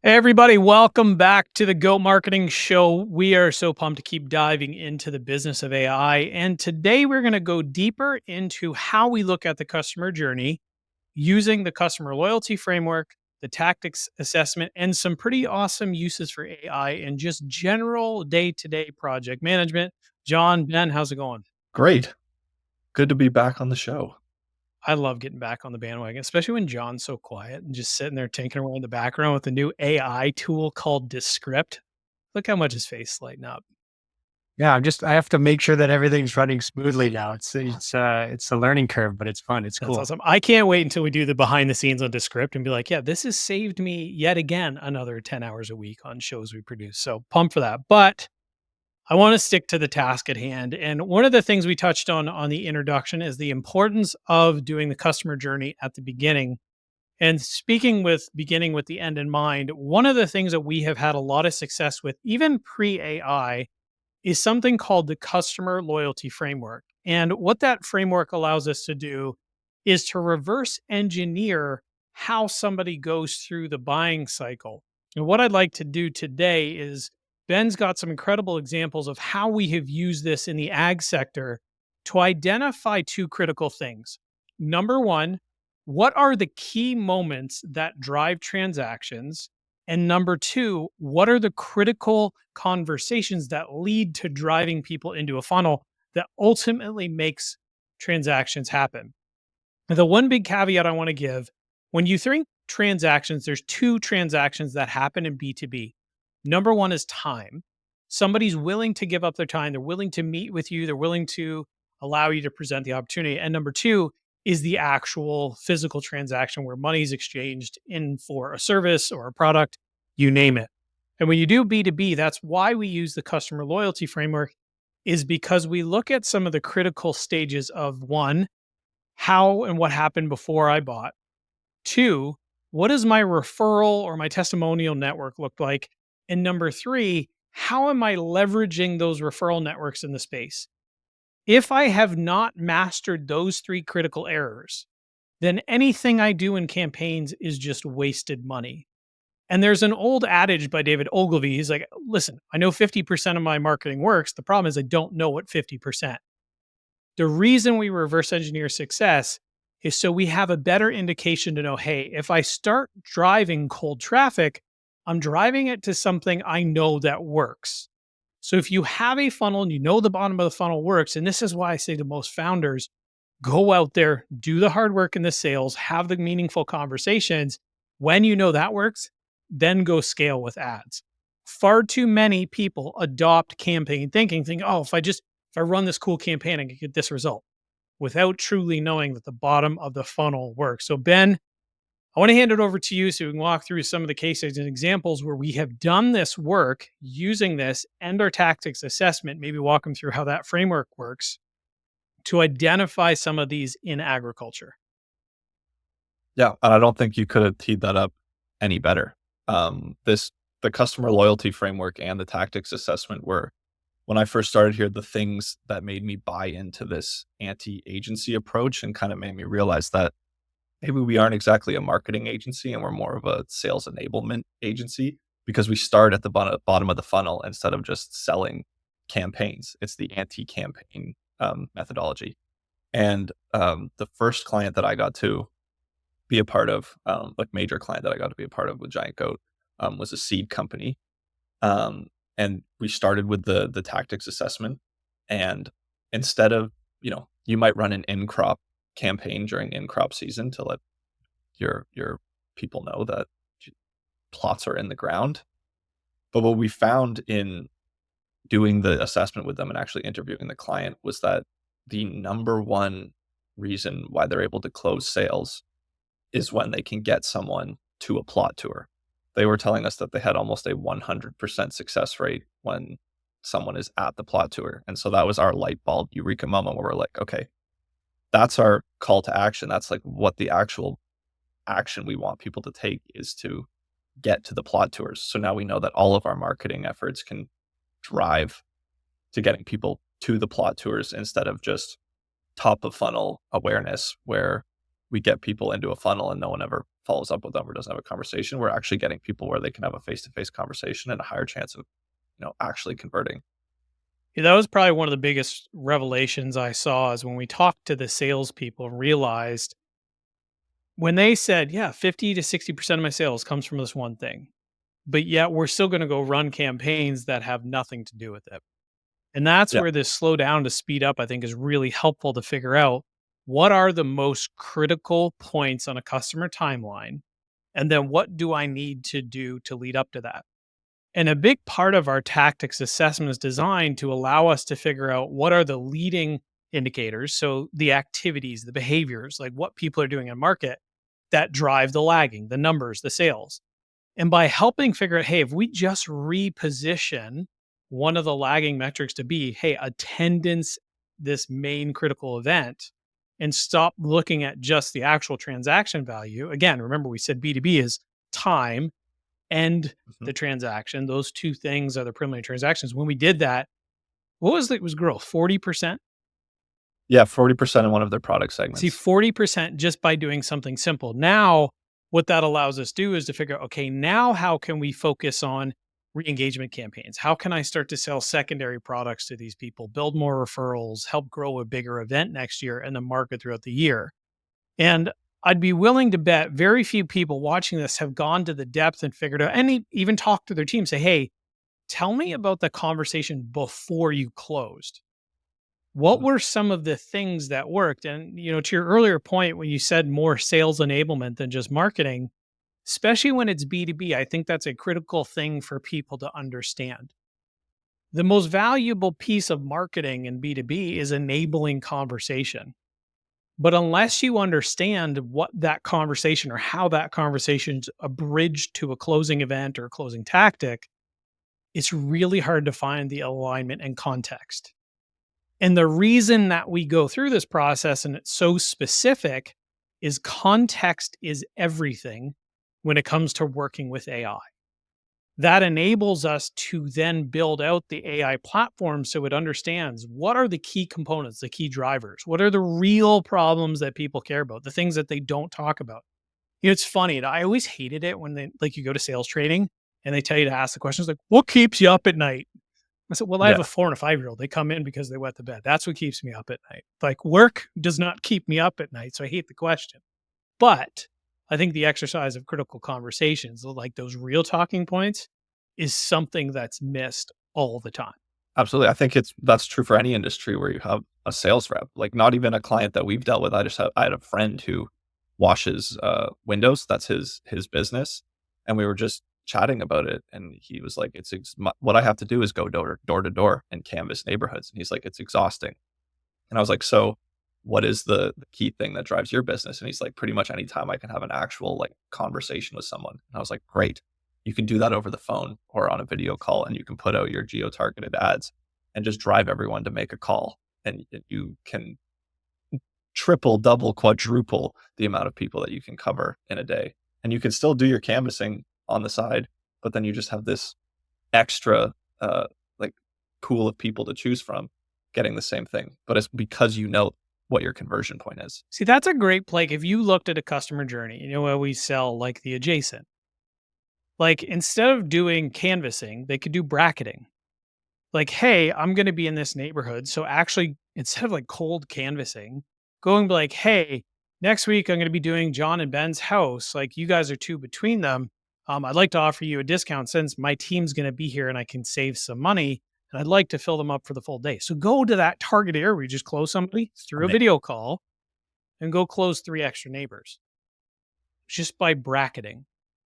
Hey everybody, welcome back to the Go Marketing Show. We are so pumped to keep diving into the business of AI. And today we're going to go deeper into how we look at the customer journey using the customer loyalty framework, the tactics assessment, and some pretty awesome uses for AI and just general day to day project management. John, Ben, how's it going? Great. Good to be back on the show. I love getting back on the bandwagon, especially when John's so quiet and just sitting there tinkering away in the background with a new AI tool called Descript. Look how much his face lighting up. Yeah, I have to make sure that everything's running smoothly now. It's a learning curve, but it's fun. It's That's cool. awesome. I can't wait until we do the behind the scenes on Descript and be like, yeah, this has saved me yet again another 10 hours a week on shows we produce. So pumped for that. But I want to stick to the task at hand. And one of the things we touched on the introduction is the importance of doing the customer journey at the beginning. And speaking with beginning with the end in mind, one of the things that we have had a lot of success with, even pre AI, is something called the customer loyalty framework. And what that framework allows us to do is to reverse engineer how somebody goes through the buying cycle. And what I'd like to do today is Ben's got some incredible examples of how we have used this in the ag sector to identify two critical things. Number one, what are the key moments that drive transactions? And number two, what are the critical conversations that lead to driving people into a funnel that ultimately makes transactions happen? And the one big caveat I want to give, when you think transactions, there's two transactions that happen in B2B. Number one is time. Somebody's willing to give up their time, they're willing to meet with you, they're willing to allow you to present the opportunity. And number two is the actual physical transaction where money is exchanged in for a service or a product, you name it. And when you do B2B, that's why we use the customer loyalty framework, is because we look at some of the critical stages of one, how and what happened before I bought. Two, what does my referral or my testimonial network look like? And number three, how am I leveraging those referral networks in the space? If I have not mastered those three critical errors, then anything I do in campaigns is just wasted money. And there's an old adage by David Ogilvy. He's like, listen, I know 50% of my marketing works. The problem is I don't know what 50%. The reason we reverse engineer success is so we have a better indication to know, hey, if I start driving cold traffic, I'm driving it to something I know that works. So if you have a funnel and you know the bottom of the funnel works, and this is why I say to most founders, go out there, do the hard work in the sales, have the meaningful conversations. When you know that works, then go scale with ads. Far too many people adopt campaign thinking, oh, if I run this cool campaign, I can get this result without truly knowing that the bottom of the funnel works. So, Ben, I want to hand it over to you so we can walk through some of the case studies and examples where we have done this work using this and our tactics assessment. Maybe walk them through how that framework works to identify some of these in agriculture. Yeah, and I don't think you could have teed that up any better. The customer loyalty framework and the tactics assessment were, when I first started here, the things that made me buy into this anti-agency approach and kind of made me realize that maybe we aren't exactly a marketing agency and we're more of a sales enablement agency because we start at the bottom of the funnel instead of just selling campaigns. It's the anti-campaign methodology. And the first client that I got to be a part of, like major client that I got to be a part of with Giant Goat, was a seed company. And we started with the tactics assessment. And instead of, you might run an in-crop campaign during in-crop season to let your people know that plots are in the ground. But what we found in doing the assessment with them and actually interviewing the client was that the number one reason why they're able to close sales is when they can get someone to a plot tour. They were telling us that they had almost a 100% success rate when someone is at the plot tour. And so that was our light bulb eureka moment where we're like, okay, that's our call to action. That's like what the actual action we want people to take is to get to the plot tours. So now we know that all of our marketing efforts can drive to getting people to the plot tours instead of just top of funnel awareness where we get people into a funnel and no one ever follows up with them or doesn't have a conversation. We're actually getting people where they can have a face-to-face conversation and a higher chance of, actually converting. Yeah, that was probably one of the biggest revelations I saw is when we talked to the salespeople and realized when they said, yeah, 50 to 60% of my sales comes from this one thing, but yet we're still going to go run campaigns that have nothing to do with it. And that's Yeah. where this slow down to speed up, I think, is really helpful to figure out what are the most critical points on a customer timeline. And then what do I need to do to lead up to that? And a big part of our tactics assessment is designed to allow us to figure out what are the leading indicators. So the activities, the behaviors, like what people are doing in market that drive the lagging, the numbers, the sales. And by helping figure out, hey, if we just reposition one of the lagging metrics to be, hey, attendance, this main critical event, and stop looking at just the actual transaction value. Again, remember we said B2B is time and Mhm. the transaction. Those two things are the preliminary transactions. When we did that, what was it was growth? 40%? Yeah, 40% in one of their product See, segments. 40% just by doing something simple. Now, what that allows us to do is to figure out, okay, now how can we focus on re-engagement campaigns? How can I start to sell secondary products to these people, build more referrals, help grow a bigger event next year and the market throughout the year? And I'd be willing to bet very few people watching this have gone to the depth and figured out, and even talk to their team, say, hey, tell me about the conversation before you closed. What Mhm. were some of the things that worked? And, to your earlier point, when you said more sales enablement than just marketing, especially when it's B2B, I think that's a critical thing for people to understand. The most valuable piece of marketing in B2B is enabling conversation. But unless you understand what that conversation or how that conversation's a bridge to a closing event or a closing tactic, it's really hard to find the alignment and context. And the reason that we go through this process and it's so specific is context is everything when it comes to working with AI. That enables us to then build out the AI platform so it understands what are the key components, the key drivers, what are the real problems that people care about, the things that they don't talk about. It's funny. I always hated it when you go to sales training and they tell you to ask the questions like, what keeps you up at night? I said, well, I have Yeah, a 4 and a 5-year-old. They come in because they wet the bed. That's what keeps me up at night. Like work does not keep me up at night. So I hate the question. But I think the exercise of critical conversations, like those real talking points, is something that's missed all the time. absolutely. I think that's true for any industry where you have a sales rep, like not even a client that we've dealt with. I had a friend who washes windows. That's his business. And we were just chatting about it. And he was like, what I have to do is go door to door and canvas neighborhoods. And he's like, it's exhausting. And I was like, so what is the key thing that drives your business? And he's like, pretty much anytime I can have an actual like conversation with someone. And I was like, great. You can do that over the phone or on a video call and you can put out your geo targeted ads and just drive everyone to make a call. And you can triple, double, quadruple the amount of people that you can cover in a day. And you can still do your canvassing on the side, but then you just have this extra like pool of people to choose from getting the same thing. But it's because you know what your conversion point is. See, that's a great play. If you looked at a customer journey, where we sell like the adjacent, like instead of doing canvassing, they could do bracketing. Like, hey, I'm going to be in this neighborhood. So actually, instead of like cold canvassing, going be like, hey, next week I'm going to be doing John and Ben's house. Like, you guys are two between them. I'd like to offer you a discount since my team's going to be here and I can save some money. And I'd like to fill them up for the full day. So go to that target area where you just close somebody through a Ama- video call and go close 3 extra neighbors just by bracketing.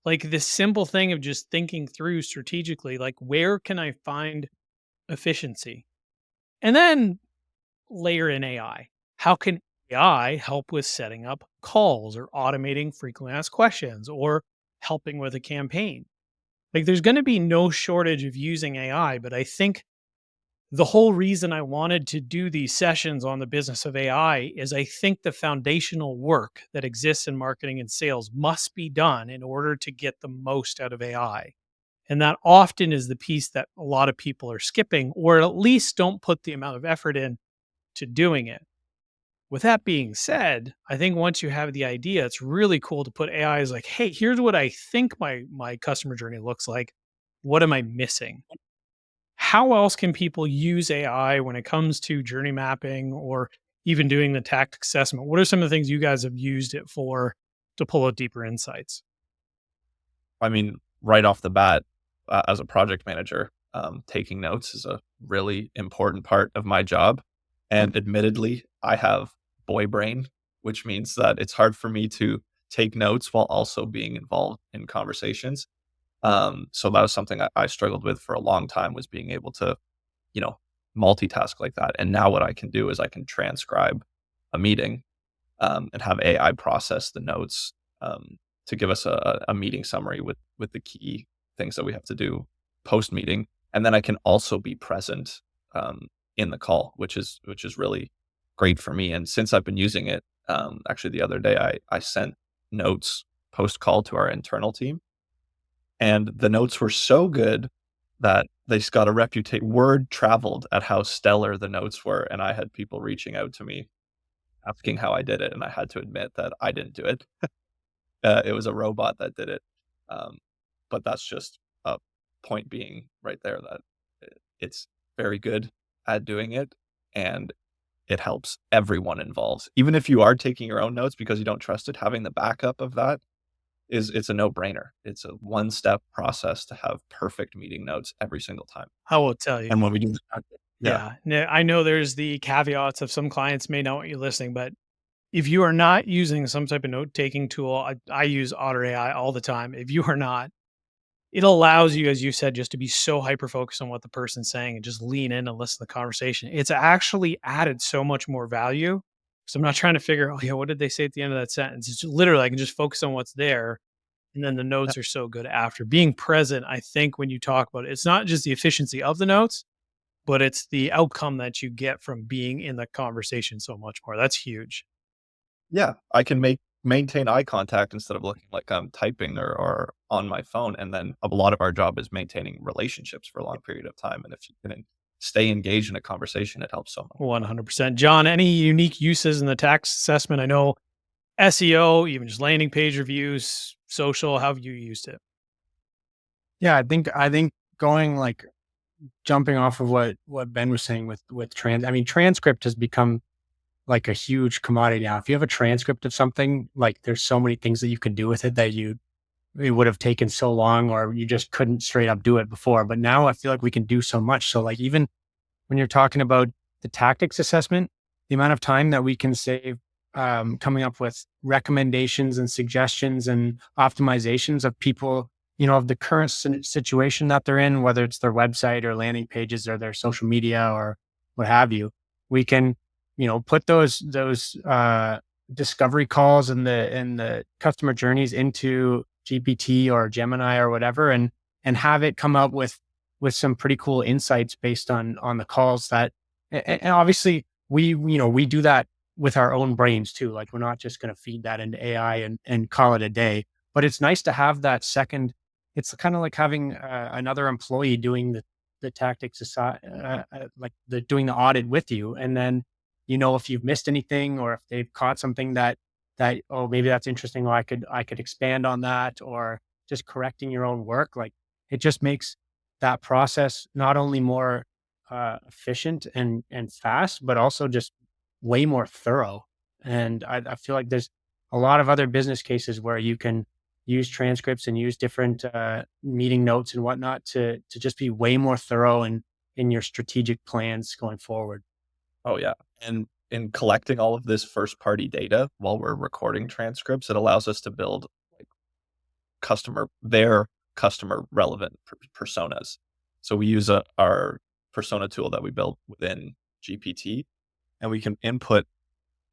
Like this simple thing of just thinking through strategically, like where can I find efficiency? And then layer in AI. How can AI help with setting up calls or automating frequently asked questions or helping with a campaign? Like there's going to be no shortage of using AI, but I think the whole reason I wanted to do these sessions on the business of AI is I think the foundational work that exists in marketing and sales must be done in order to get the most out of AI. And that often is the piece that a lot of people are skipping, or at least don't put the amount of effort in to doing it. With that being said, I think once you have the idea, it's really cool to put AI as like, hey, here's what I think my customer journey looks like. What am I missing? How else can people use AI when it comes to journey mapping or even doing the tactic assessment? What are some of the things you guys have used it for to pull out deeper insights? I mean, right off the bat, as a project manager, taking notes is a really important part of my job. And admittedly, I have boy brain, which means that it's hard for me to take notes while also being involved in conversations. So that was something I struggled with for a long time, was being able to, you know, multitask like that. And now what I can do is I can transcribe a meeting, and have AI process the notes, to give us a meeting summary with the key things that we have to do post meeting, and then I can also be present, in the call, which is really great for me. And since I've been using it, actually the other day I sent notes post call to our internal team, and the notes were so good that they just got a reputation. Word traveled at how stellar the notes were, and I had people reaching out to me asking how I did it, and I had to admit that I didn't do it. It was a robot that did it. Um, but that's just a point being right there that it's very good at doing it, and it helps everyone involved. Even if you are taking your own notes because you don't trust it, having the backup of that it's a no-brainer. It's a one-step process to have perfect meeting notes every single time. I will tell you. And when we do that, yeah. Yeah. I know there's the caveats of some clients may not want you listening, but if you are not using some type of note taking tool, I use Otter AI all the time. If you are not, it allows you, as you said, just to be so hyper focused on what the person's saying and just lean in and listen to the conversation. It's actually added so much more value. So I'm not trying to figure, oh yeah, what did they say at the end of that sentence? It's literally I can just focus on what's there. And then the notes are so good after. Being present, I think when you talk about it, it's not just the efficiency of the notes, but it's the outcome that you get from being in the conversation so much more. That's huge. Yeah, I can maintain eye contact instead of looking like I'm typing or on my phone, and then a lot of our job is maintaining relationships for a long period of time, and if you can stay engaged in a conversation, it helps so much. 100%. John, any unique uses in the tax assessment? I know SEO, even just landing page reviews, social, how have you used it? Yeah, I think going like jumping off of what Ben was saying with I mean, transcript has become like a huge commodity now. If you have a transcript of something, like there's so many things that you can do with it that it would have taken so long, or you just couldn't straight up do it before. But now I feel like we can do so much. So like even when you're talking about the tactics assessment, the amount of time that we can save, coming up with recommendations and suggestions and optimizations of people, of the current situation that they're in, whether it's their website or landing pages or their social media or what have you, we can, put those discovery calls and the customer journeys into GPT or Gemini or whatever, and have it come up with some pretty cool insights based on the calls that, and obviously we do that with our own brains too. Like we're not just going to feed that into AI and call it a day, but it's nice to have that second. It's kind of like having another employee doing the tactics aside, like doing the audit with you. And then, if you've missed anything or if they've caught something that, oh, maybe that's interesting, or I could expand on that, or just correcting your own work. Like it just makes that process not only more efficient and fast, but also just way more thorough. And I feel like there's a lot of other business cases where you can use transcripts and use different meeting notes and whatnot to just be way more thorough in your strategic plans going forward. Oh, yeah, and in collecting all of this first party data while we're recording transcripts, it allows us to build, like, their customer relevant personas. So we use our persona tool that we built within GPT, and we can input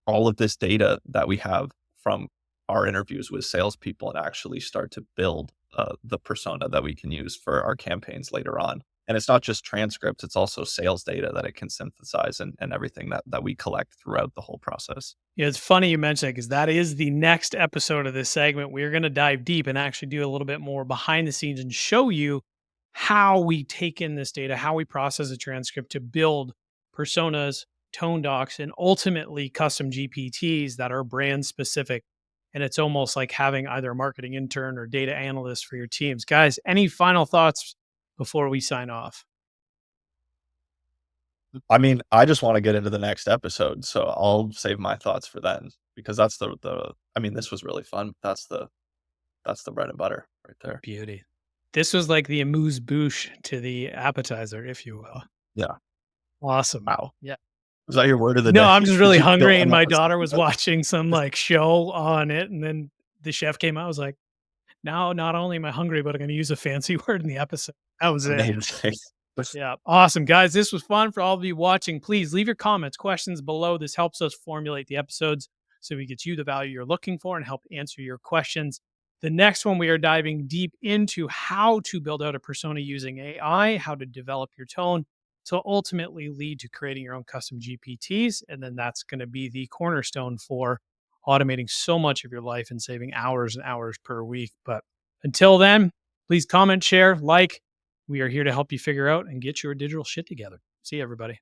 all of this data that we have from our interviews with salespeople and actually start to build the persona that we can use for our campaigns later on. And it's not just transcripts, it's also sales data that it can synthesize, and everything that we collect throughout the whole process. Yeah, it's funny you mentioned it because that is the next episode of this segment. We're going to dive deep and actually do a little bit more behind the scenes and show you how we take in this data, how we process a transcript to build personas tone docs, and ultimately custom GPTs that are brand specific. And it's almost like having either a marketing intern or data analyst for your teams. Guys, any final thoughts before we sign off? I mean, I just want to get into the next episode, so I'll save my thoughts for then because that's the I mean, this was really fun. That's the bread and butter right there. Beauty. This was like the amuse bouche to the appetizer, if you will. Yeah. Awesome. Wow. Yeah. Was that your word of the No, day? I'm just Did really you kill hungry, and an my episode daughter with was that? watching some like show on it, and then the chef came out. I was like, now not only am I hungry, but I'm going to use a fancy word in the episode. That was it. Amazing. Yeah. Awesome, guys. This was fun for all of you watching. Please leave your comments, questions below. This helps us formulate the episodes so we get you the value you're looking for and help answer your questions. The next one, we are diving deep into how to build out a persona using AI, how to develop your tone to ultimately lead to creating your own custom GPTs. And then that's going to be the cornerstone for automating so much of your life and saving hours and hours per week. But until then, please comment, share, like. We are here to help you figure out and get your digital shit together. See you, everybody.